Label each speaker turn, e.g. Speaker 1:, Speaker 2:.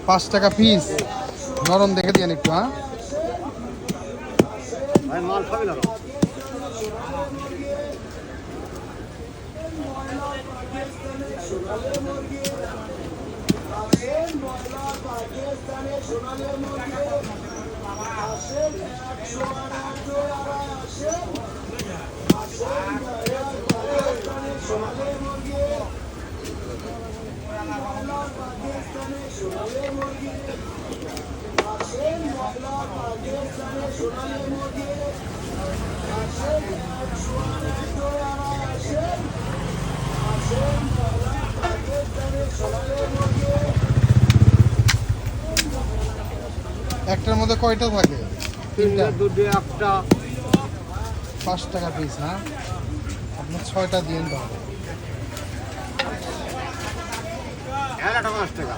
Speaker 1: 5 টাকা পিস। নরম দেখে দিয়েন একটু। হ্যাঁ
Speaker 2: ভাই মাল খাবে না
Speaker 1: একটার মধ্যে কয়টা থাকে? 3টা,
Speaker 2: 2টা, 1টা।
Speaker 1: 5 টাকা পিস। হ্যাঁ আপনার 6টা দিন দাও।
Speaker 2: এটা 5 টাকা।